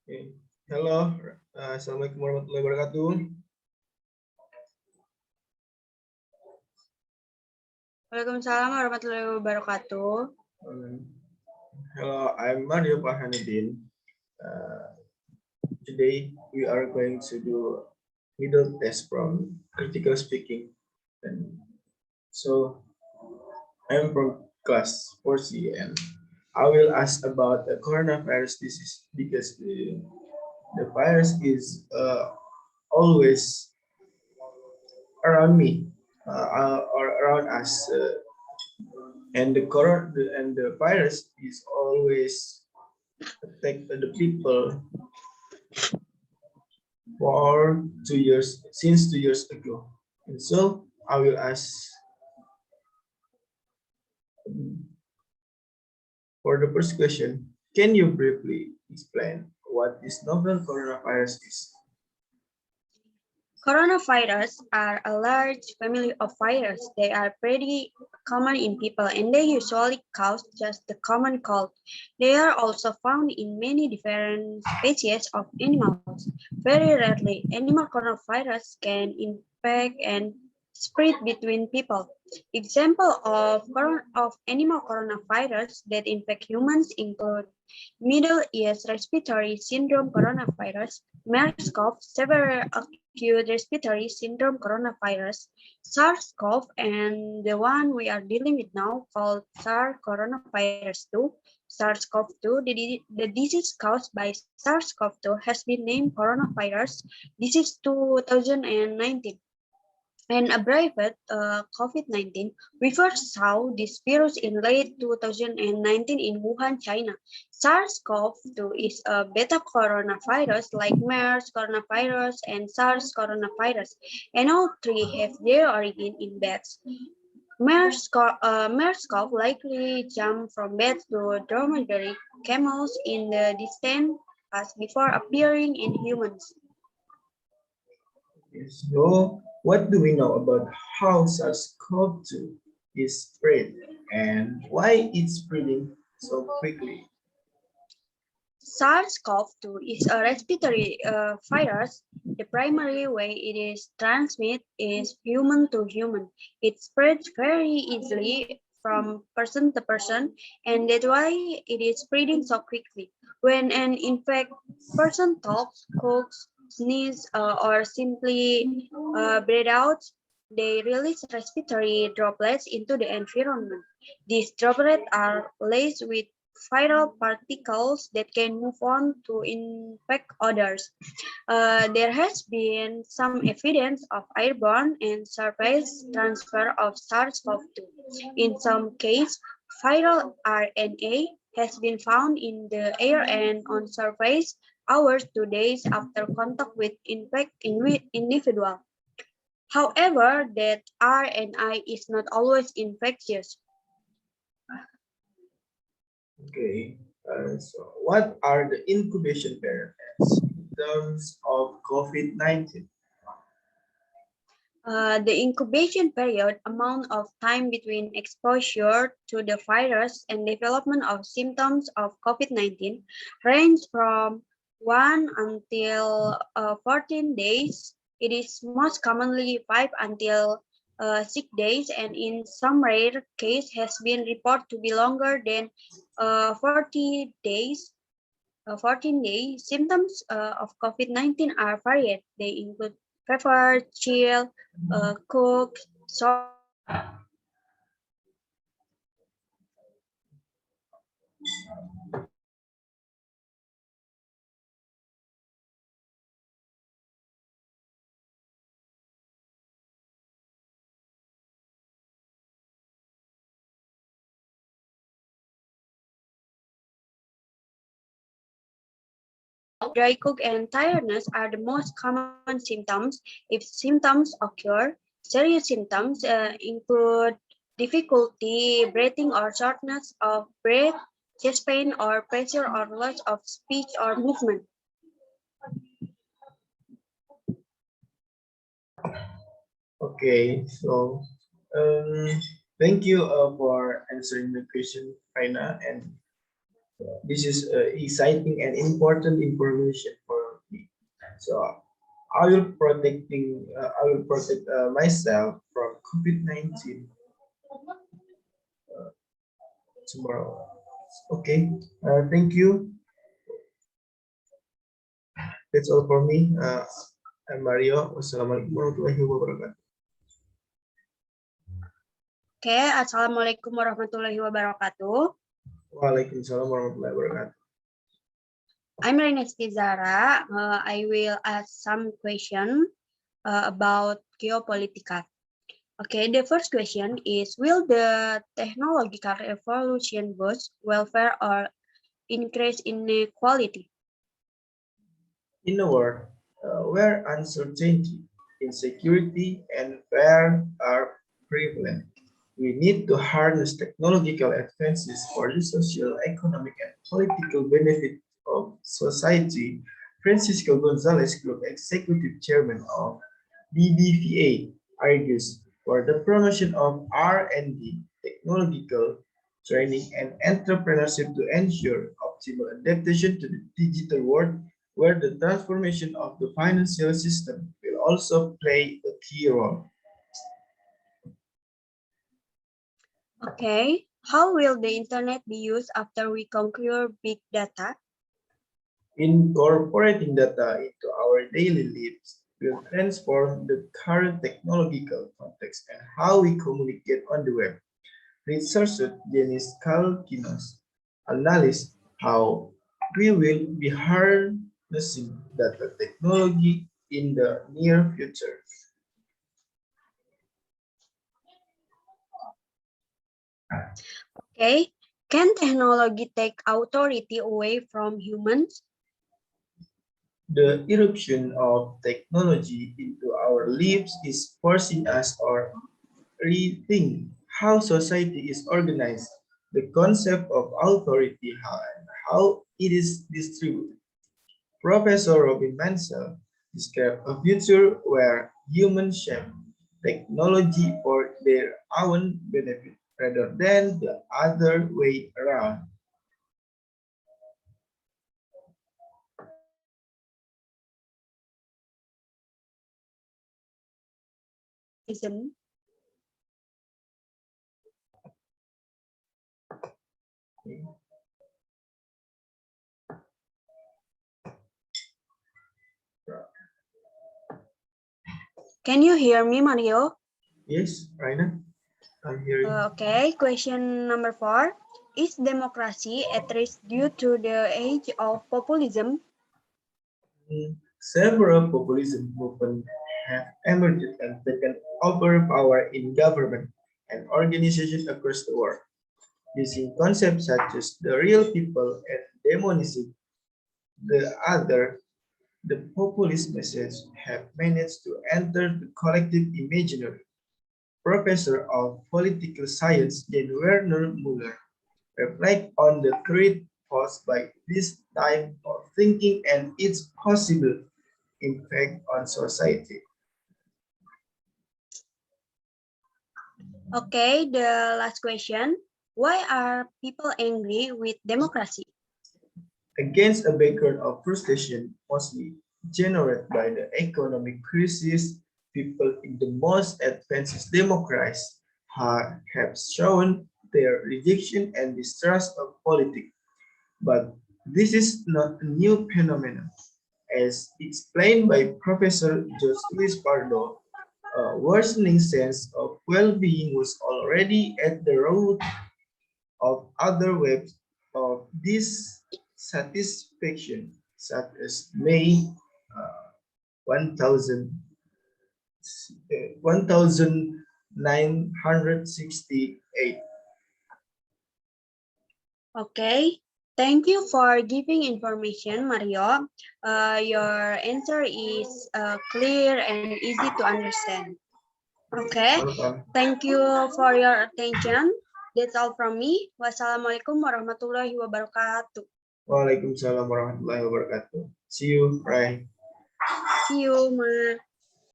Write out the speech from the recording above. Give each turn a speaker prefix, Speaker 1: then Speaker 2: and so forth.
Speaker 1: Okay. Halo, Assalamualaikum warahmatullahi wabarakatuh.
Speaker 2: Waalaikumsalam warahmatullahi wabarakatuh.
Speaker 1: Hello, I'm Mario Farhanuddin. Uh, Today we are going to do middle test from critical speaking. And so I'm from class 4C and I will ask about the coronavirus disease because the virus is always around me or around us. And the virus is always attack the people for 2 years since 2 years ago. And so I will ask for the first question. Can you briefly explain what this novel coronavirus is?
Speaker 2: Coronavirus are a large family of viruses. They are pretty common in people and they usually cause just the common cold. They are also found in many different species of animals. Very rarely, animal coronavirus can infect and spread between people. Example of animal coronavirus that infect humans include Middle East Respiratory Syndrome coronavirus, MERS-CoV, severe acute respiratory syndrome coronavirus, SARS-CoV, and the one we are dealing with now called SARS coronavirus 2. SARS-CoV-2, the disease caused by SARS-CoV-2 has been named coronavirus disease 2019 and abbreviated COVID-19. We first saw this virus in late 2019 in Wuhan, China. SARS-CoV-2 is a beta coronavirus like MERS coronavirus and SARS coronavirus, and all three have their origin in bats. MERS-CoV likely jumped from bats to dromedary camels in the distant past before appearing in humans.
Speaker 1: So, what do we know about how SARS-CoV-2 is spread and why it's spreading so quickly?
Speaker 2: SARS-CoV-2 is a respiratory virus. The primary way it is transmitted is human to human. It spreads very easily from person to person, and that's why it is spreading so quickly. When an infected person talks, cooks, sneezes, or simply breathes out, they release respiratory droplets into the environment. These droplets are laced with viral particles that can move on to infect others. There has been some evidence of airborne and surface transfer of SARS-CoV-2. In some cases, viral RNA has been found in the air and on surface hours to days after contact with infected individual. However, that RNA is not always infectious.
Speaker 1: Okay, so what are the incubation periods in terms of COVID-19?
Speaker 2: The incubation period, amount of time between exposure to the virus and development of symptoms of COVID-19, range from 1 until 14 days. It is most commonly 5 until 6 days, and in some rare case has been reported to be longer than 40 days. 14 days. Symptoms of COVID-19 are varied. They include fever, chill, cook, sore dry cook and tiredness are the most common symptoms. If symptoms occur, serious symptoms include difficulty breathing or shortness of breath, chest pain or pressure or loss of speech or movement.
Speaker 1: Okay, so um, thank you for answering the question, Rayna. And This is exciting and important information for me. So I will protect myself from COVID-19 tomorrow. Okay. Thank you. That's all for me. I'm Mario. Wassalamualaikum warahmatullahi wabarakatuh.
Speaker 2: Oke, Assalamualaikum warahmatullahi wabarakatuh.
Speaker 1: Waalaikumsalam warahmatullahi wabarakatuh.
Speaker 2: I'm Rayna Zahara. I will ask some question about geopolitical. Okay, the first question is, will the technological revolution boost welfare or increase inequality?
Speaker 1: In a world where uncertainty, insecurity, and fear are prevalent, we need to harness technological advances for the social, economic, and political benefit of society. Francisco Gonzalez, Group Executive Chairman of BBVA, argues for the promotion of R&D, technological training, and entrepreneurship to ensure optimal adaptation to the digital world, where the transformation of the financial system will also play a key role.
Speaker 2: Okay, how will the internet be used after we conquer big data?
Speaker 1: Incorporating data into our daily lives will transform the current technological context and how we communicate on the web. Researcher Denis Kalkinos analyzes how we will be harnessing data technology in the near future.
Speaker 2: Okay, can technology take authority away from humans?
Speaker 1: The irruption of technology into our lives is forcing us to rethink how society is organized, the concept of authority, and how it is distributed. Professor Robin Mansell described a future where humans shape technology for their own benefit rather than the other way around.
Speaker 2: Isn't Can you hear me, Mario?
Speaker 1: Yes, Raina, I'm hearing.
Speaker 2: Okay, question number 4. Is democracy at risk due to the age of populism?
Speaker 1: Several populism movements have emerged and taken over power in government and organizations across the world. Using concepts such as the real people and demonizing the other, the populist message have managed to enter the collective imaginary. Professor of Political Science Jan Werner Muller reflect on the threat posed by this type of thinking and its possible impact on society.
Speaker 2: Okay, the last question. Why are people angry with democracy?
Speaker 1: Against a background of frustration mostly generated by the economic crisis, people in the most advanced democracies have shown their rejection and distrust of politics. But this is not a new phenomenon. As explained by Professor Jose Luis Pardo, a worsening sense of well-being was already at the root of other webs of dissatisfaction, such as May 1000, 1968.
Speaker 2: Okay, thank you for giving information, Mario. Your answer is clear and easy to understand. Okay,
Speaker 1: Welcome.
Speaker 2: thank you for your attention. That's all from me. Wassalamualaikum warahmatullahi wabarakatuh.
Speaker 1: Waalaikumsalam warahmatullahi wabarakatuh. See you, Rai.
Speaker 2: See you, Ma.